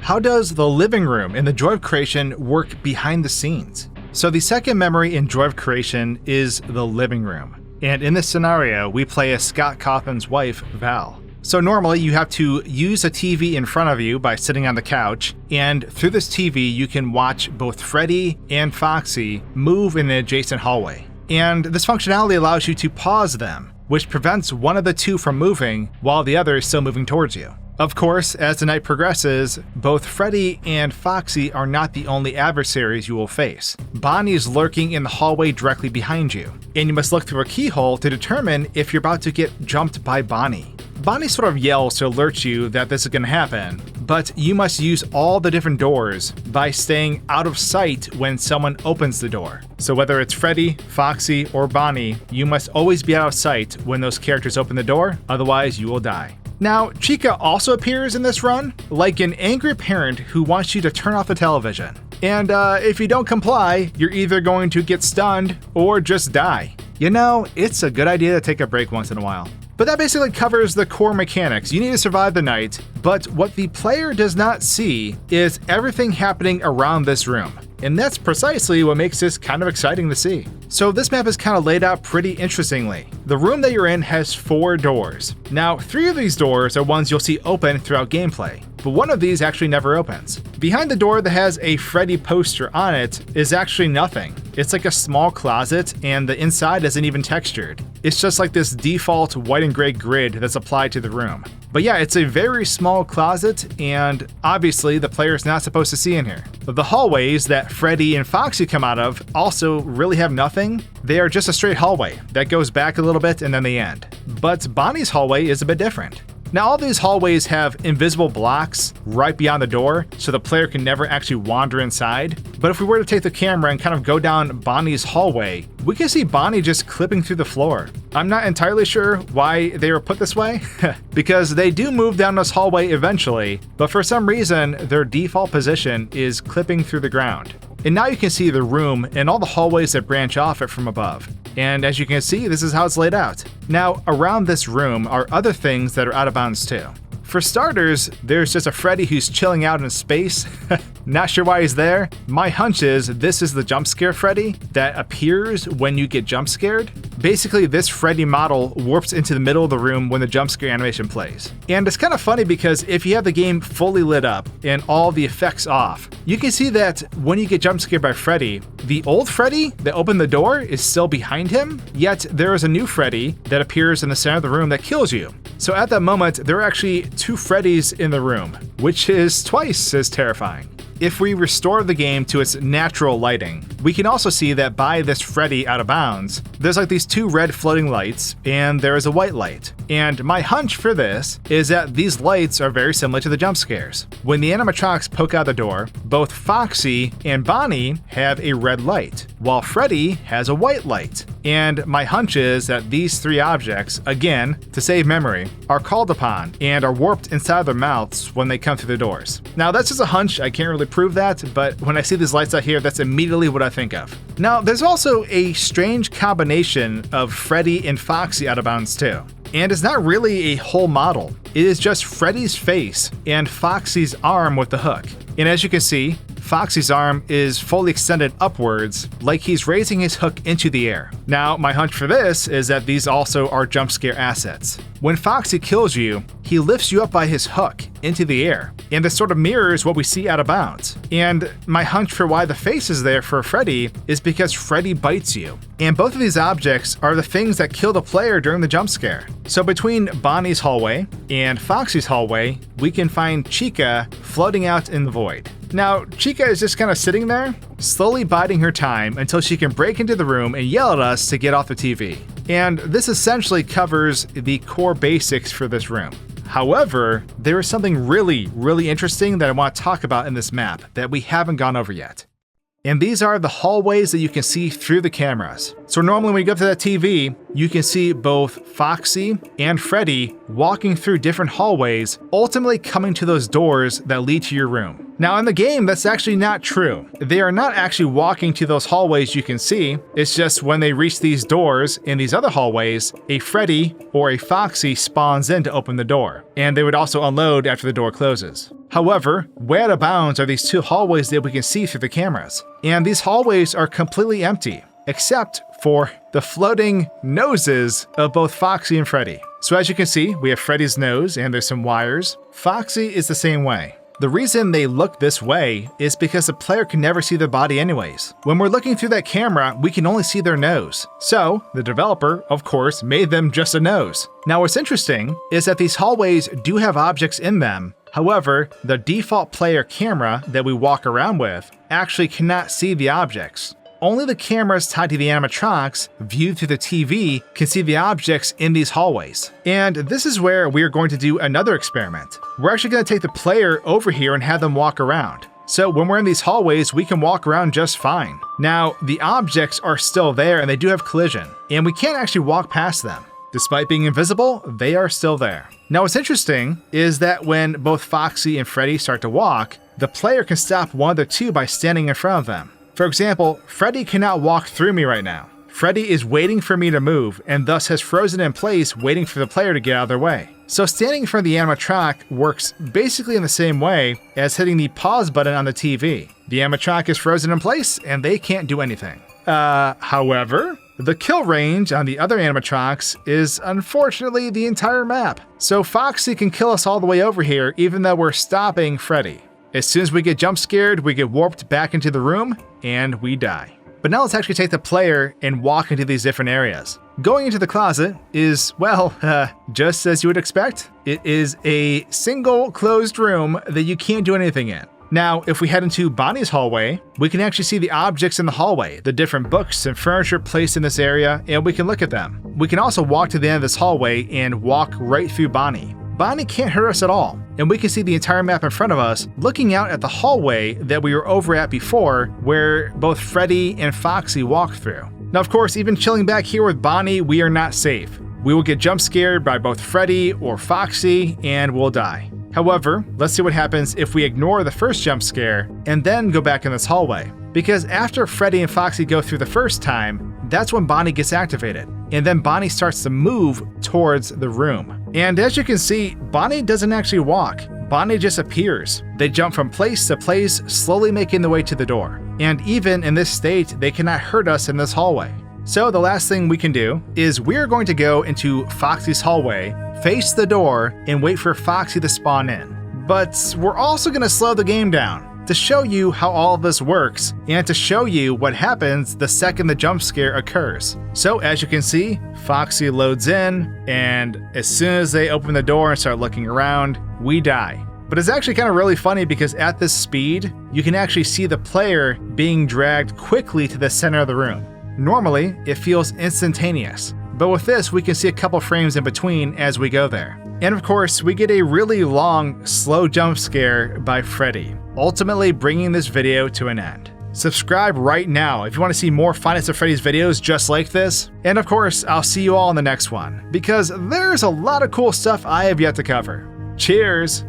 how does the living room in the joy of creation work behind the scenes? So the second memory in joy of creation is the living room. And in this scenario, we play as Scott Cawthon's wife, Val. So normally you have to use a TV in front of you by sitting on the couch, and through this TV you can watch both Freddy and Foxy move in an adjacent hallway. And this functionality allows you to pause them, which prevents one of the two from moving while the other is still moving towards you. Of course, as the night progresses, both Freddy and Foxy are not the only adversaries you will face. Bonnie is lurking in the hallway directly behind you, and you must look through a keyhole to determine if you're about to get jumped by Bonnie. Bonnie sort of yells to alert you that this is going to happen, but you must use all the different doors by staying out of sight when someone opens the door. So whether it's Freddy, Foxy, or Bonnie, you must always be out of sight when those characters open the door, otherwise you will die. Now, Chica also appears in this run, like an angry parent who wants you to turn off the television. And if you don't comply, you're either going to get stunned or just die. You know, it's a good idea to take a break once in a while. But that basically covers the core mechanics. You need to survive the night, but what the player does not see is everything happening around this room. And that's precisely what makes this kind of exciting to see. So this map is kind of laid out pretty interestingly. The room that you're in has 4 doors. Now, 3 of these doors are ones you'll see open throughout gameplay, but one of these actually never opens. Behind the door that has a Freddy poster on it is actually nothing. It's like a small closet, and the inside isn't even textured. It's just like this default white and gray grid that's applied to the room. But yeah, it's a very small closet, and obviously the player's not supposed to see in here. The hallways that Freddy and Foxy come out of also really have nothing. They are just a straight hallway that goes back a little bit and then they end. But Bonnie's hallway is a bit different. Now, all these hallways have invisible blocks right beyond the door, so the player can never actually wander inside. But if we were to take the camera and kind of go down Bonnie's hallway, we can see Bonnie just clipping through the floor. I'm not entirely sure why they were put this way, because they do move down this hallway eventually, but for some reason, their default position is clipping through the ground. And now you can see the room and all the hallways that branch off it from above. And as you can see, this is how it's laid out. Now, around this room are other things that are out of bounds too. For starters, there's just a Freddy who's chilling out in space. Not sure why he's there. My hunch is this is the jump scare Freddy that appears when you get jump scared. Basically, this Freddy model warps into the middle of the room when the jump scare animation plays. And it's kind of funny because if you have the game fully lit up and all the effects off, you can see that when you get jump scared by Freddy, the old Freddy that opened the door is still behind him, yet there is a new Freddy that appears in the center of the room that kills you. So at that moment, there are actually 2 Freddys in the room, which is twice as terrifying. If we restore the game to its natural lighting, we can also see that by this Freddy out of bounds, there's like these 2 red floating lights, and there is a white light. And my hunch for this is that these lights are very similar to the jump scares. When the animatronics poke out the door, both Foxy and Bonnie have a red light, while Freddy has a white light. And my hunch is that these 3 objects, again, to save memory, are called upon and are warped inside their mouths when they come through the doors. Now that's just a hunch, I can't really prove that, but when I see these lights out here, that's immediately what I think of. Now, there's also a strange combination of Freddy and Foxy out of bounds too. And it's not really a whole model. It is just Freddy's face and Foxy's arm with the hook. And as you can see, Foxy's arm is fully extended upwards, like he's raising his hook into the air. Now, my hunch for this is that these also are jump scare assets. When Foxy kills you, he lifts you up by his hook into the air, and this sort of mirrors what we see out of bounds. And my hunch for why the face is there for Freddy is because Freddy bites you. And both of these objects are the things that kill the player during the jump scare. So between Bonnie's hallway and Foxy's hallway, we can find Chica floating out in the void. Now, Chica is just kind of sitting there, slowly biding her time until she can break into the room and yell at us to get off the TV. And this essentially covers the core basics for this room. However, there is something really interesting that I want to talk about in this map that we haven't gone over yet. And these are the hallways that you can see through the cameras. So normally when you go up to that TV, you can see both Foxy and Freddy walking through different hallways, ultimately coming to those doors that lead to your room. Now in the game, that's actually not true. They are not actually walking to those hallways you can see. It's just when they reach these doors in these other hallways, a Freddy or a Foxy spawns in to open the door. And they would also unload after the door closes. However, way out of bounds are these two hallways that we can see through the cameras. And these hallways are completely empty, except for the floating noses of both Foxy and Freddy. So as you can see, we have Freddy's nose and there's some wires. Foxy is the same way. The reason they look this way is because the player can never see their body anyways. When we're looking through that camera, we can only see their nose. So the developer, of course, made them just a nose. Now what's interesting is that these hallways do have objects in them. However, the default player camera that we walk around with actually cannot see the objects. Only the cameras tied to the animatronics, viewed through the TV, can see the objects in these hallways. And this is where we are going to do another experiment. We're actually going to take the player over here and have them walk around. So when we're in these hallways, we can walk around just fine. Now, the objects are still there and they do have collision, and we can't actually walk past them. Despite being invisible, they are still there. Now what's interesting is that when both Foxy and Freddy start to walk, the player can stop one of the two by standing in front of them. For example, Freddy cannot walk through me right now. Freddy is waiting for me to move and thus has frozen in place waiting for the player to get out of their way. So standing in front of the animatronic works basically in the same way as hitting the pause button on the TV. The animatronic is frozen in place and they can't do anything. However, the kill range on the other animatronics is unfortunately the entire map. So Foxy can kill us all the way over here even though we're stopping Freddy. As soon as we get jump scared, we get warped back into the room and we die. But now let's actually take the player and walk into these different areas. Going into the closet is, well, just as you would expect. It is a single closed room that you can't do anything in. Now, if we head into Bonnie's hallway, we can actually see the objects in the hallway, the different books and furniture placed in this area, and we can look at them. We can also walk to the end of this hallway and walk right through Bonnie. Bonnie can't hurt us at all, and we can see the entire map in front of us, looking out at the hallway that we were over at before, where both Freddy and Foxy walked through. Now, of course, even chilling back here with Bonnie, we are not safe. We will get jump scared by both Freddy or Foxy, and we'll die. However, let's see what happens if we ignore the first jump scare and then go back in this hallway. Because after Freddy and Foxy go through the first time, that's when Bonnie gets activated. And then Bonnie starts to move towards the room. And as you can see, Bonnie doesn't actually walk. Bonnie just appears. They jump from place to place, slowly making their way to the door. And even in this state, they cannot hurt us in this hallway. So the last thing we can do is we're going to go into Foxy's hallway, face the door, and wait for Foxy to spawn in. But we're also going to slow the game down to show you how all of this works and to show you what happens the second the jump scare occurs. So as you can see, Foxy loads in, and as soon as they open the door and start looking around, we die. But it's actually kind of really funny because at this speed, you can actually see the player being dragged quickly to the center of the room. Normally, it feels instantaneous, but with this, we can see a couple frames in between as we go there. And of course, we get a really long, slow jump scare by Freddy, ultimately bringing this video to an end. Subscribe right now if you want to see more Five Nights at Freddy's videos just like this. And of course, I'll see you all in the next one, because there's a lot of cool stuff I have yet to cover. Cheers!